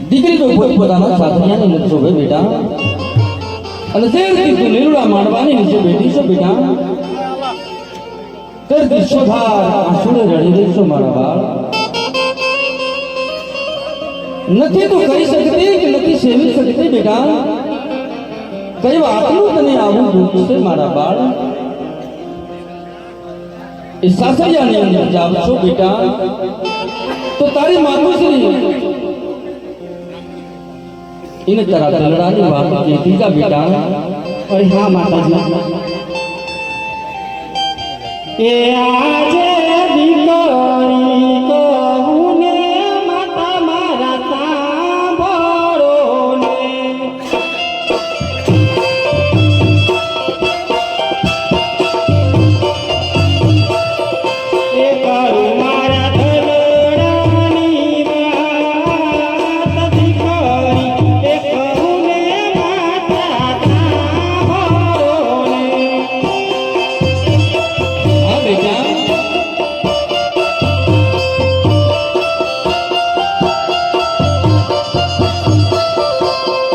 દીકરી તો પોતાના સાથિયાને નથી શોભે બેટા, અને તેરથી તું લીલુડા માંડવાની નીચે બેઠી છો બેટા, તેરથી શોધાર આંસુડે રડી રહી છો મારા બાળ. નથી તું કરી શકતી કે નથી સેવી શકતી બેટા, કઈ વાતનું તને આવું દુઃખ છે મારા બાળ. એ સાસરિયાની અંદર જાવ છો બેટા તો તારી માતુશ્રી એને તારા તલડાની વાત કહેતી જા બેટા. અરે હા માતાજી. એ આજે દીકરી કહું ને માતા મારા સાંભળો ને. એ કહું મારા તલડાની વાત દીકરી, એ કહું ને માતા સાંભળો ને. હા બેટા,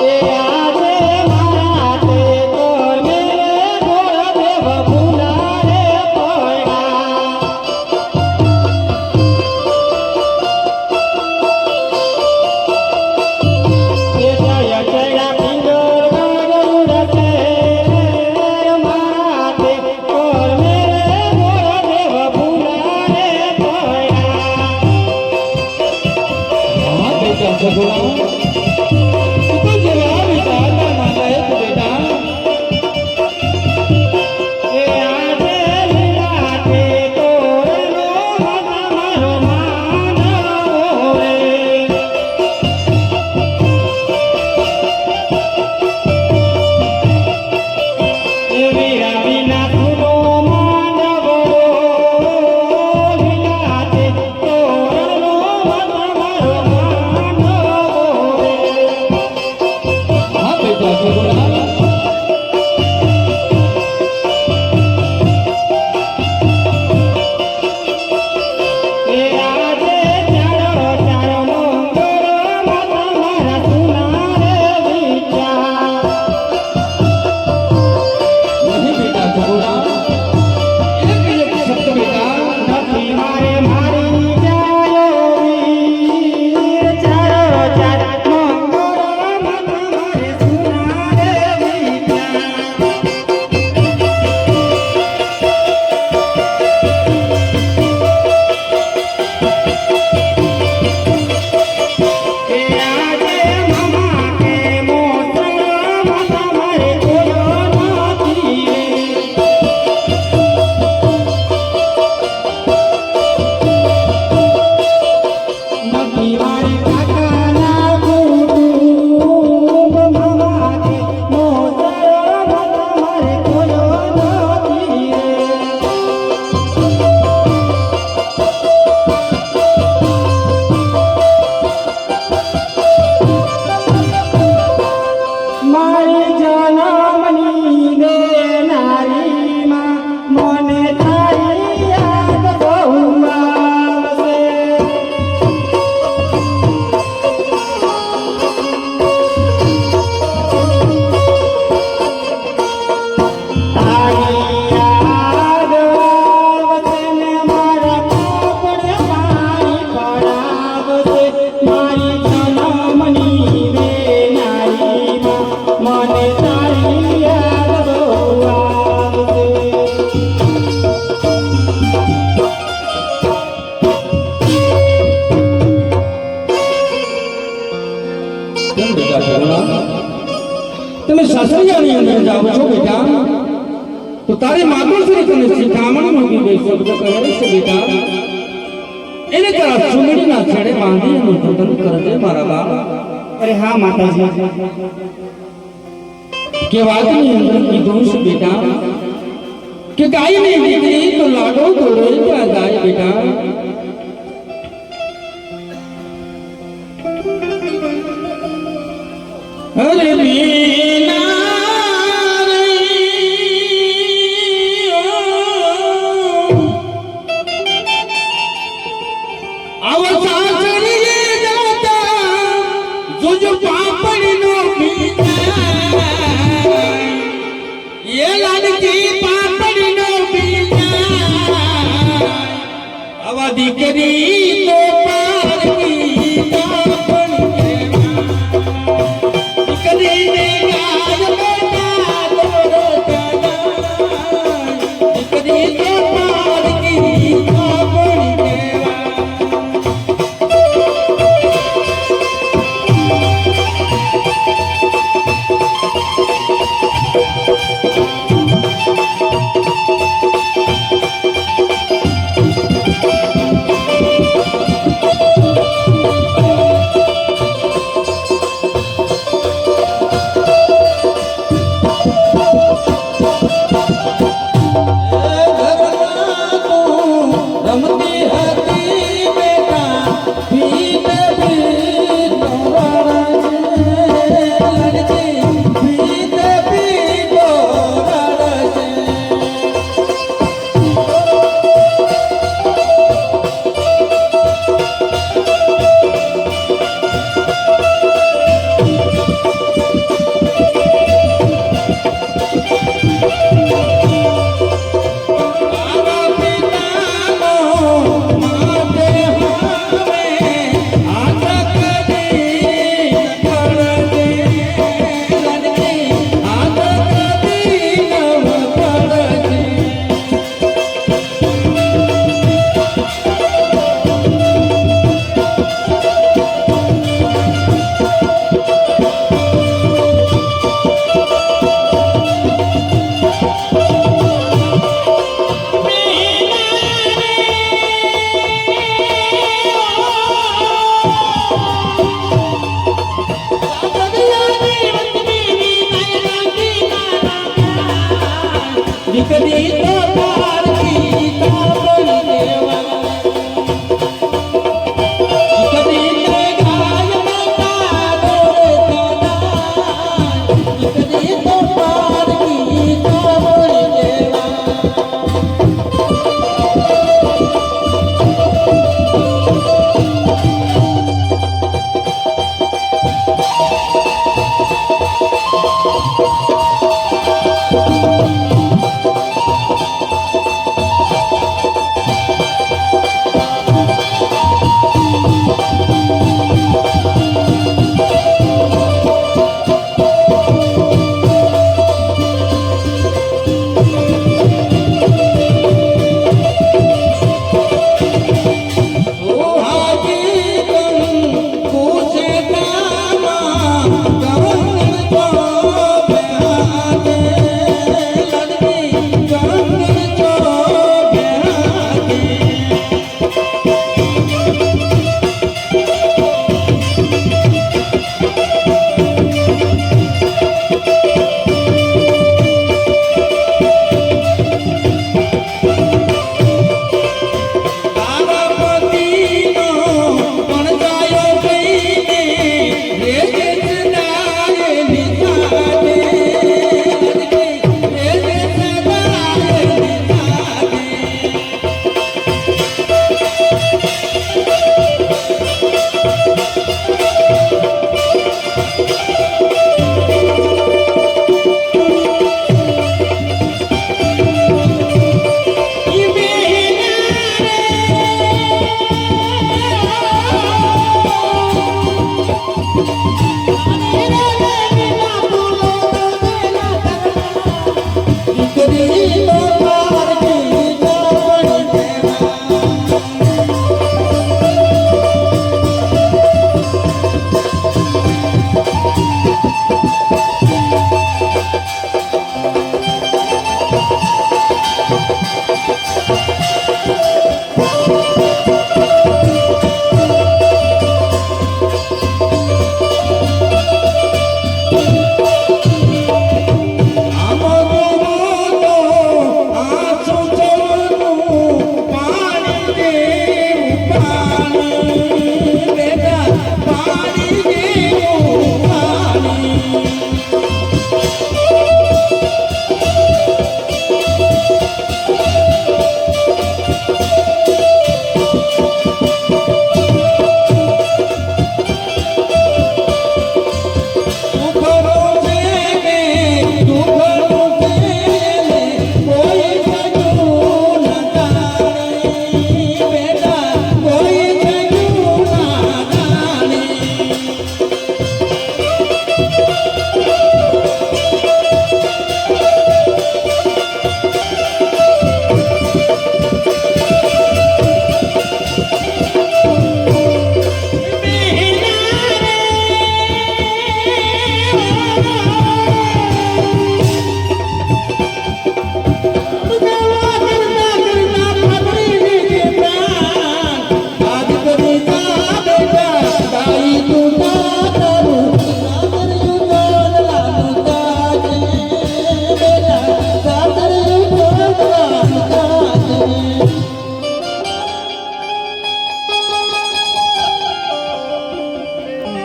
એ આજે મારા તે કોને ગોળદેવ ફૂલારે પડ્યા. એ જય ચડા પિંગર ગરુડ છે મારા તે કોને ગોળદેવ ફૂલારે પડ્યા. હા બેટા સગુણા, તું તો જરા બેટા તારા માતાએ તો બેટા. એ આજે લીલા તે તોરનો મારો માનવો રે. એ વીરા વિના તુનો માનવો લીલા તે તોરનો મારો માનવો રે. હા બેટા સગુણા, એ આજે ચારો ચારો મંગળ માતા મારા સુના રે વિચાર. નહીં બેટા સગુણા, એક એક શબ્દ બેટા. નથી મારે મારી જાયો વીર, ચારો ચાર મંગળ માતા મારે સુના રે વિચાર. એ આજે મામા કે મોસરા માતા મારે જોયો નથી રે. નથી મારે કાકાના કુટુંબ મામા કે મોસરા માતા મારે જોયો નથી રે. મારી જનમની દેનારીમાં મને તારી યાદ બહુ આવશે. તારી યાદ આવશે ને મારા કપડે પાણી પડાવશે. મારી જનમની દેનારીમાં મને તારી યાદ બહુ આવશે. કેમ બેટા સગુણા, તમે સાસરિયાની અંદર જાઓ છો બેટા તો તારી માતુશ્રી તને શિખામણ મૂકી ગઈ શબ્દ કહે છે બેટા, એને તારા ચૂંદડીના છેડે બાંધી એનું જતન કરજે મારા બાળ. અરે હા માતાજી. કે વાતની અંદર કીધું છે બેટા કે ગાયની દીકરી તો લાડો દોડે ત્યાં જાય બેટા. અરે બીના આવો સાસરીએ જાતા જો દીકરી તો પારકી કાપણ કેવા દીકરીને ગાય બેટા દોરતા જાય દીકરી તો પારકી કાપણ કેવા રમતી હતી બેટા ભીત ભીત લડતી ભીત ભીત રડશે દીકરી તો પારકી કાપણ કેવા દીકરીને ગાય બેટા દોરતા જાય દીકરી તો પારકી કાપણ કેવા